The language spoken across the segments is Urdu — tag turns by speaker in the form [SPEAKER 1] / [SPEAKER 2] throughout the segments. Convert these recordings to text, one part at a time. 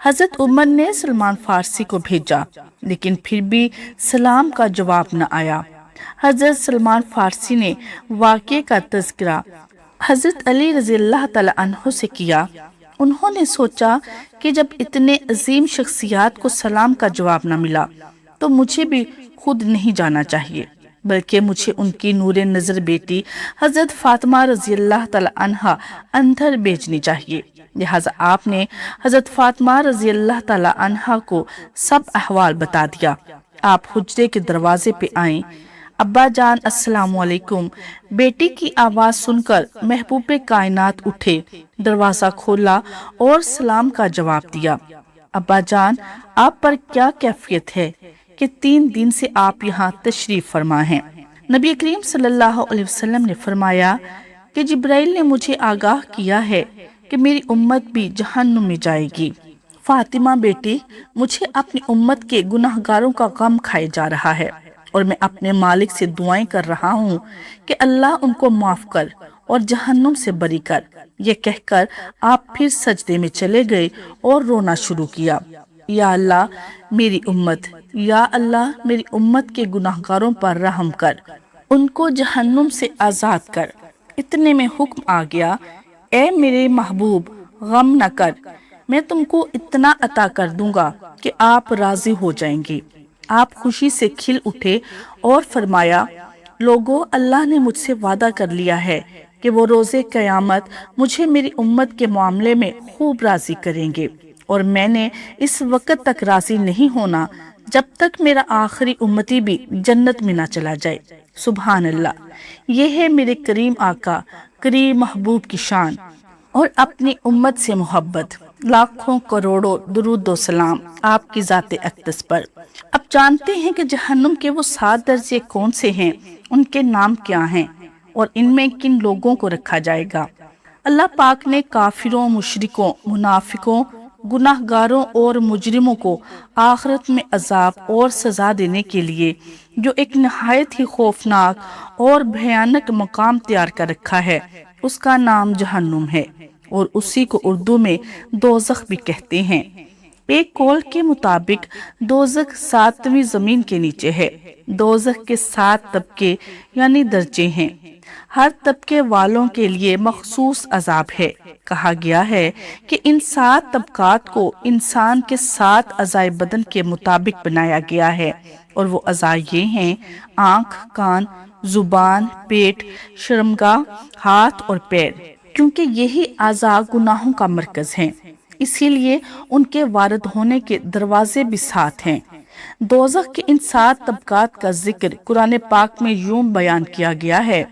[SPEAKER 1] حضرت عمر نے سلمان فارسی کو بھیجا لیکن پھر بھی سلام کا جواب نہ آیا۔ حضرت سلمان فارسی نے واقعے کا تذکرہ حضرت علی رضی اللہ تعالی عنہ سے کیا۔ انہوں نے سوچا کہ جب اتنے عظیم شخصیات کو سلام کا جواب نہ ملا تو مجھے بھی خود نہیں جانا چاہیے، بلکہ مجھے ان کی نور نظر بیٹی حضرت فاطمہ رضی اللہ تعالی عنہا اندر بھیجنی چاہیے۔ لہٰذا آپ نے حضرت فاطمہ رضی اللہ تعالی عنہا کو سب احوال بتا دیا۔ آپ حجرے کے دروازے پہ آئیں۔ ابا جان السلام علیکم۔ بیٹی کی آواز سن کر محبوب کائنات اٹھے، دروازہ کھولا اور سلام کا جواب دیا۔ ابا جان، آپ پر کیا کیفیت ہے کہ 3 دن سے آپ یہاں تشریف فرما ہیں؟ نبی کریم صلی اللہ علیہ وسلم نے فرمایا کہ جبرائیل نے مجھے آگاہ کیا ہے کہ میری امت بھی جہنم میں جائے گی۔ فاطمہ بیٹی، مجھے اپنی امت کے گناہ گاروں کا غم کھائے جا رہا ہے اور میں اپنے مالک سے دعائیں کر رہا ہوں کہ اللہ ان کو معاف کر اور جہنم سے بری کر۔ یہ کہہ کر آپ پھر سجدے میں چلے گئے اور رونا شروع کیا۔ یا اللہ میری امت، یا اللہ میری امت کے گناہ گاروں پر رحم کر، ان کو جہنم سے آزاد کر۔ اتنے میں حکم آ گیا، اے میرے محبوب غم نہ کر، میں تم کو اتنا عطا کر دوں گا کہ آپ راضی ہو جائیں گے۔ آپ خوشی سے کھل اٹھے اور فرمایا، لوگو، اللہ نے مجھ سے وعدہ کر لیا ہے کہ وہ روز قیامت مجھے میری امت کے معاملے میں خوب راضی کریں گے، اور میں نے اس وقت تک راضی نہیں ہونا جب تک میرا آخری امتی بھی جنت میں نہ چلا جائے۔ سبحان اللہ، یہ ہے میرے کریم آقا کریم محبوب کی شان اور اپنی امت سے محبت۔ لاکھوں کروڑوں درود و سلام آپ کی ذات اقدس پر۔ اب جانتے ہیں کہ جہنم کے وہ 7 درجے کون سے ہیں، ان کے نام کیا ہیں اور ان میں کن لوگوں کو رکھا جائے گا۔ اللہ پاک نے کافروں، مشرکوں، منافقوں، گناہ گاروں اور مجرموں کو آخرت میں عذاب اور سزا دینے کے لیے جو ایک نہایت ہی خوفناک اور بھیانک مقام تیار کر رکھا ہے، اس کا نام جہنم ہے، اور اسی کو اردو میں دوزخ بھی کہتے ہیں۔ ایک قول کے مطابق دوزخ 7ویں زمین کے نیچے ہے۔ دوزخ کے 7 طبقے یعنی درجے ہیں۔ ہر طبقے والوں کے لیے مخصوص عذاب ہے۔ کہا گیا ہے کہ ان 7 طبقات کو انسان کے 7 اعضائے بدن کے مطابق بنایا گیا ہے، اور وہ اعضاء یہ ہیں: آنکھ، کان، زبان، پیٹ، شرمگاہ، ہاتھ اور پیر۔ کیونکہ یہی اعضاء گناہوں کا مرکز ہیں، اسی لیے ان کے وارد ہونے کے دروازے بھی 7 ہیں۔ دوزخ کے ان 7 طبقات کا ذکر قرآن پاک میں یوں بیان کیا گیا ہے،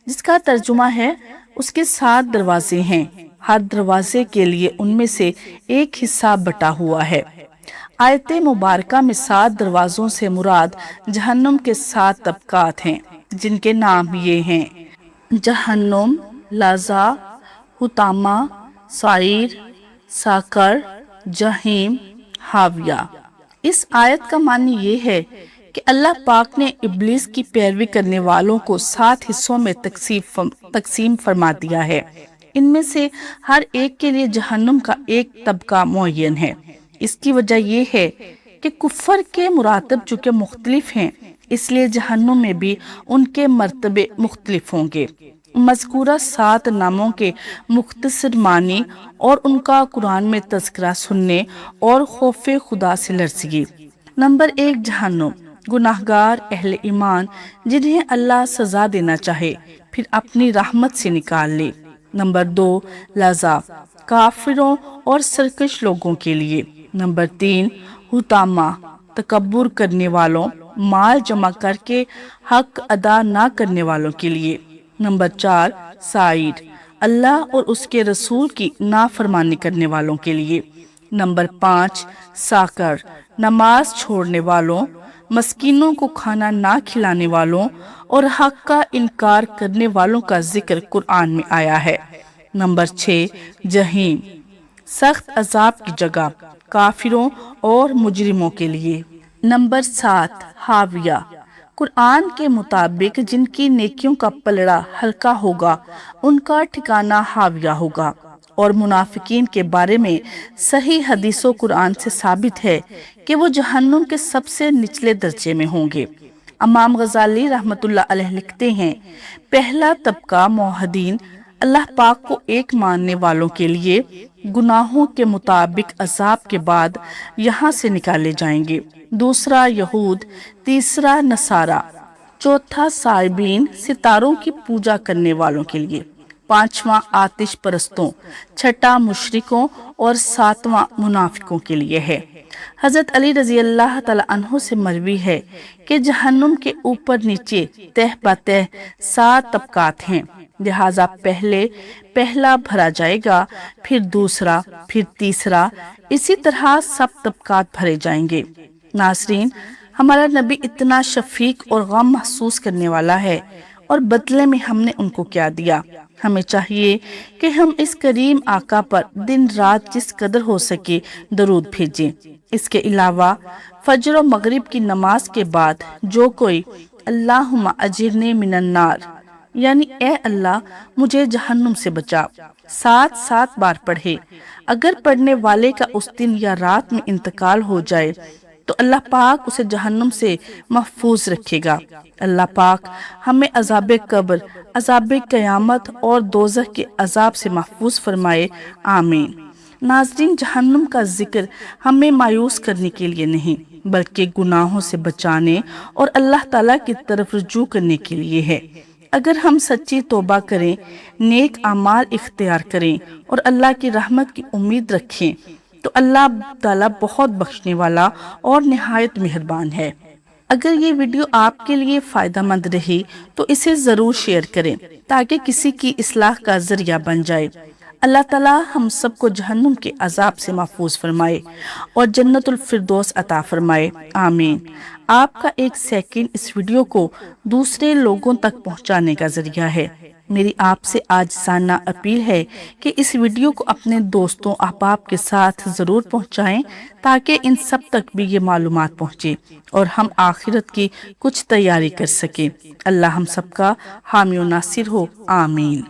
[SPEAKER 1] جس کا ترجمہ ہے، اس کے 7 دروازے ہیں، ہر دروازے کے لیے ان میں سے ایک حصہ بٹا ہوا ہے۔ آیت مبارکہ میں 7 دروازوں سے مراد جہنم کے 7 طبقات ہیں، جن کے نام یہ ہیں: جہنم، لظا، حطامہ، سعیر، ساکر، جہیم، حاویہ۔ اس آیت کا معنی یہ ہے کہ اللہ پاک نے ابلیس کی پیروی کرنے والوں کو 7 حصوں میں تقسیم فرما دیا ہے۔ ان میں سے ہر ایک کے لیے جہنم کا ایک طبقہ معین ہے۔ اس کی وجہ یہ ہے کہ کفر کے مراتب چونکہ مختلف ہیں، اس لیے جہنم میں بھی ان کے مرتبے مختلف ہوں گے۔ مذکورہ 7 ناموں کے مختصر معنی اور ان کا قرآن میں تذکرہ سننے اور خوف خدا سے لرزیے۔ نمبر 1، جہنم، گناہگار اہل ایمان جنہیں اللہ سزا دینا چاہے پھر اپنی رحمت سے نکال لے۔ نمبر 2، لظا، کافروں اور سرکش لوگوں کے لیے۔ نمبر 3، حطامہ، تکبر کرنے والوں، مال جمع کر کے حق ادا نہ کرنے والوں کے لیے۔ نمبر 4، سعیر، اللہ اور اس کے رسول کی نافرمانی کرنے والوں کے لیے۔ نمبر 5، ساکر، نماز چھوڑنے والوں، مسکینوں کو کھانا نہ کھلانے والوں اور حق کا انکار کرنے والوں کا ذکر قرآن میں آیا ہے۔ نمبر 6، جہیم، سخت عذاب کی جگہ، کافروں اور مجرموں کے لیے۔ نمبر 7، حاویہ، قرآن کے مطابق جن کی نیکیوں کا پلڑا ہلکا ہوگا ان کا ٹھکانہ حاویہ ہوگا، اور منافقین کے بارے میں صحیح حدیث و قرآن سے ثابت ہے کہ وہ جہنم کے سب سے نچلے درجے میں ہوں گے۔ امام غزالی رحمۃ اللہ علیہ لکھتے ہیں، پہلا طبقہ موحدین اللہ پاک کو ایک ماننے والوں کے لیے گناہوں کے مطابق عذاب کے بعد یہاں سے نکالے جائیں گے، دوسرا یہود، تیسرا نصارہ، چوتھا سائبین ستاروں کی پوجا کرنے والوں کے لیے، پانچواں آتش پرستوں، چھٹا مشرکوں اور ساتواں منافقوں کے لیے ہے۔ حضرت علی رضی اللہ تعالی عنہ سے مروی ہے کہ جہنم کے اوپر نیچے تہ بتہ 7 طبقات ہیں، لہذا پہلا بھرا جائے گا، پھر دوسرا، پھر تیسرا، اسی طرح سب طبقات بھرے جائیں گے۔ ناظرین، ہمارا نبی اتنا شفیق اور غم محسوس کرنے والا ہے، اور بدلے میں ہم نے ان کو کیا دیا؟ ہمیں چاہیے کہ ہم اس کریم آقا پر دن رات جس قدر ہو سکے درود بھیجیں۔ اس کے علاوہ فجر و مغرب کی نماز کے بعد جو کوئی اللہم اجرنی من النار، یعنی اے اللہ مجھے جہنم سے بچا، 7 بار پڑھے، اگر پڑھنے والے کا اس دن یا رات میں انتقال ہو جائے تو اللہ پاک اسے جہنم سے محفوظ رکھے گا۔ اللہ پاک ہمیں عذاب قبر، عذاب قیامت اور دوزخ کے عذاب سے محفوظ فرمائے، آمین۔ ناظرین، جہنم کا ذکر ہمیں مایوس کرنے کے لیے نہیں بلکہ گناہوں سے بچانے اور اللہ تعالیٰ کی طرف رجوع کرنے کے لیے ہے۔ اگر ہم سچی توبہ کریں، نیک اعمال اختیار کریں اور اللہ کی رحمت کی امید رکھیں تو اللہ تعالیٰ بہت بخشنے والا اور نہایت مہربان ہے۔ اگر یہ ویڈیو آپ کے لیے فائدہ مند رہی تو اسے ضرور شیئر کریں تاکہ کسی کی اصلاح کا ذریعہ بن جائے۔ اللہ تعالیٰ ہم سب کو جہنم کے عذاب سے محفوظ فرمائے اور جنت الفردوس عطا فرمائے، آمین۔ آپ کا ایک سیکنڈ اس ویڈیو کو دوسرے لوگوں تک پہنچانے کا ذریعہ ہے۔ میری آپ سے عاجزانہ اپیل ہے کہ اس ویڈیو کو اپنے دوستوں احباب کے ساتھ ضرور پہنچائیں تاکہ ان سب تک بھی یہ معلومات پہنچے اور ہم آخرت کی کچھ تیاری کر سکیں۔ اللہ ہم سب کا حامی و ناصر ہو، آمین۔